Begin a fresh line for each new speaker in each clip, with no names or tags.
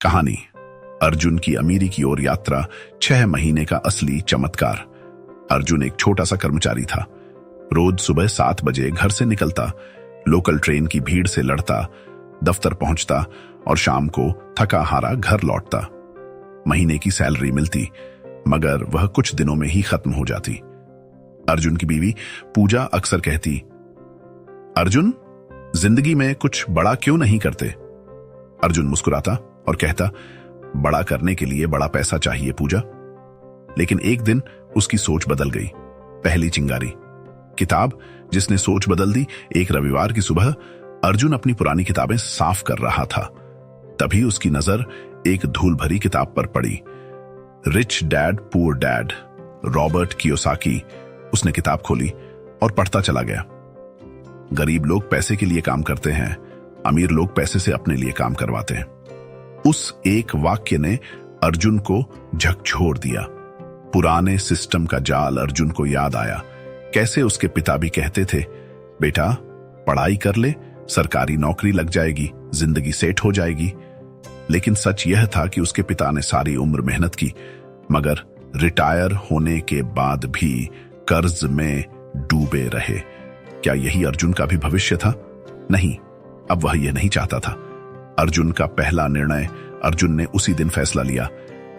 कहानी अर्जुन की अमीरी की ओर यात्रा 6 महीने का असली चमत्कार। अर्जुन एक छोटा सा कर्मचारी था। रोज सुबह 7 बजे घर से निकलता, लोकल ट्रेन की भीड़ से लड़ता, दफ्तर पहुंचता और शाम को थका हारा घर लौटता। महीने की सैलरी मिलती, मगर वह कुछ दिनों में ही खत्म हो जाती। अर्जुन की बीवी पूजा अक्सर कहती, अर्जुन, जिंदगी में कुछ बड़ा क्यों नहीं करते? अर्जुन मुस्कुराता और कहता, बड़ा करने के लिए बड़ा पैसा चाहिए पूजा। लेकिन एक दिन उसकी सोच बदल गई। पहली चिंगारी, किताब जिसने सोच बदल दी। एक रविवार की सुबह अर्जुन अपनी पुरानी किताबें साफ कर रहा था। तभी उसकी नजर एक धूल भरी किताब पर पड़ी, rich dad poor dad, Robert Kiyosaki. उसने किताब खोली और पढ़ता चला गया। गरीब लोग पैसे के लिए काम करते हैं, अमीर लोग पैसे से अपने लिए काम करवाते हैं। उस एक वाक्य ने अर्जुन को झकझोर दिया। पुराने सिस्टम का जाल अर्जुन को याद आया। कैसे उसके पिता भी कहते थे, बेटा पढ़ाई कर ले, सरकारी नौकरी लग जाएगी, जिंदगी सेट हो जाएगी। लेकिन सच यह था कि उसके पिता ने सारी उम्र मेहनत की, मगर रिटायर होने के बाद भी कर्ज में डूबे रहे। क्या यही अर्जुन का भी भविष्य था? नहीं, अब वह यह नहीं चाहता था। अर्जुन का पहला निर्णय, अर्जुन ने उसी दिन फैसला लिया,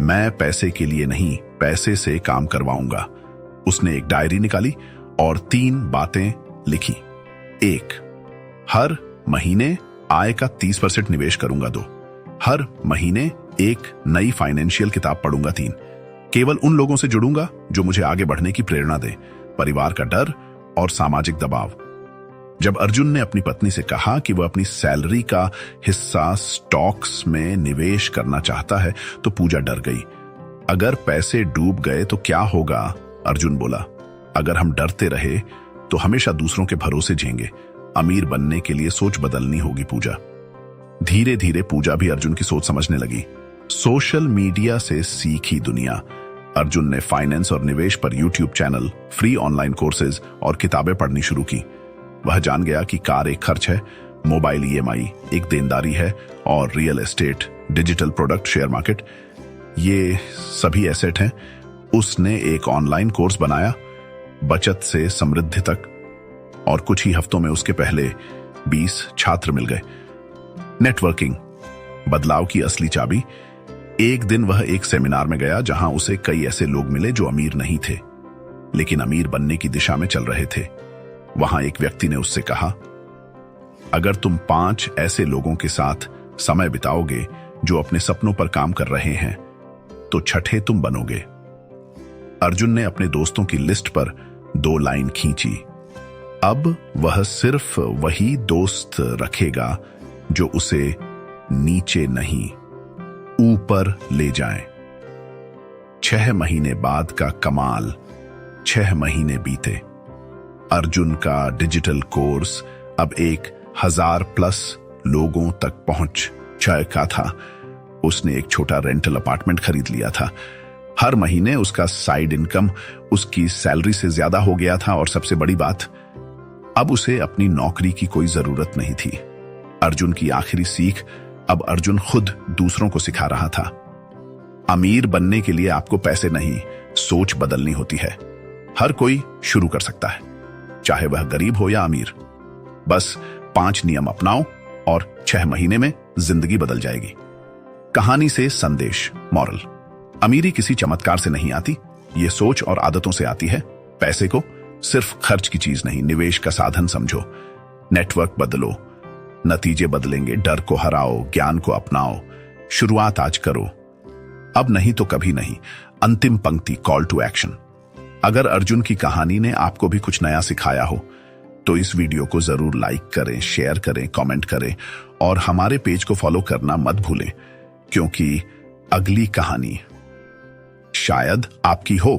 मैं पैसे के लिए नहीं, पैसे से काम करवाऊंगा। उसने एक डायरी निकाली और 3 बातें लिखी। 1, हर महीने आय का 30% निवेश करूंगा। 2, हर महीने एक नई फाइनेंशियल किताब पढ़ूंगा। 3, केवल उन लोगों से जुड़ूंगा जो मुझे आगे बढ़ने की प्रेरणा दें। परिवार का डर और सामाजिक दबाव। जब अर्जुन ने अपनी पत्नी से कहा कि वह अपनी सैलरी का हिस्सा स्टॉक्स में निवेश करना चाहता है, तो पूजा डर गई। अगर पैसे डूब गए तो क्या होगा? अर्जुन बोला, अगर हम डरते रहे तो हमेशा दूसरों के भरोसे जिएंगे। अमीर बनने के लिए सोच बदलनी होगी पूजा। धीरे धीरे पूजा भी अर्जुन की सोच समझने लगी। सोशल मीडिया से सीखी दुनिया। अर्जुन ने फाइनेंस और निवेश पर YouTube channel, free online courses और किताबें पढ़नी शुरू की। वह जान गया कि कार एक खर्च है, मोबाइल ईएमआई एक देनदारी है, और real estate, digital product, share market, ये सभी एसेट हैं। उसने एक ऑनलाइन कोर्स बनाया, बचत से समृद्धि तक, और कुछ ही हफ्तों में उसके पहले 20 छात्र मिल गए। नेटवर्किंग, बदलाव की असली चाबी। एक दिन वह एक सेमिनार में गया जहां उसे कई ऐसे लोग मिले जो अमीर नहीं थे, लेकिन अमीर बनने की दिशा में चल रहे थे। वहां एक व्यक्ति ने उससे कहा, अगर तुम 5 ऐसे लोगों के साथ समय बिताओगे जो अपने सपनों पर काम कर रहे हैं, तो छठे तुम बनोगे। अर्जुन ने अपने दोस्तों की लिस्ट पर 2 लाइन खींची। अब वह सिर्फ वही दोस्त रखेगा जो उसे नीचे नहीं, ऊपर ले जाएं। 6 महीने बाद का कमाल। 6 महीने बीते। अर्जुन का डिजिटल कोर्स अब 1000+ लोगों तक पहुंच चुका था। उसने एक छोटा रेंटल अपार्टमेंट खरीद लिया था। हर महीने उसका साइड इनकम उसकी सैलरी से ज्यादा हो गया था, और सबसे बड़ी बात, अब उसे अपनी नौकरी की कोई जरूरत नहीं थी। अर्जुन की आखिरी सीख, अब अर्जुन खुद दूसरों को सिखा रहा था। अमीर बनने के लिए आपको पैसे नहीं, सोच बदलनी होती है। हर कोई शुरू कर सकता है, चाहे वह गरीब हो या अमीर। बस 5 नियम अपनाओ और 6 महीने में जिंदगी बदल जाएगी। कहानी से संदेश, मॉरल, अमीरी किसी चमत्कार से नहीं आती, ये सोच और आदतों से आती है। पैसे को सिर्फ खर्च की चीज नहीं, निवेश का साधन समझो। नेटवर्क बदलो, नतीजे बदलेंगे। डर को हराओ, ज्ञान को अपनाओ। शुरुआत आज करो, अब नहीं तो कभी नहीं। अंतिम पंक्ति, कॉल टू एक्शन। अगर अर्जुन की कहानी ने आपको भी कुछ नया सिखाया हो, तो इस वीडियो को जरूर लाइक करें, शेयर करें, कमेंट करें, और हमारे पेज को फॉलो करना मत भूलें, क्योंकि अगली कहानी शायद आपकी हो।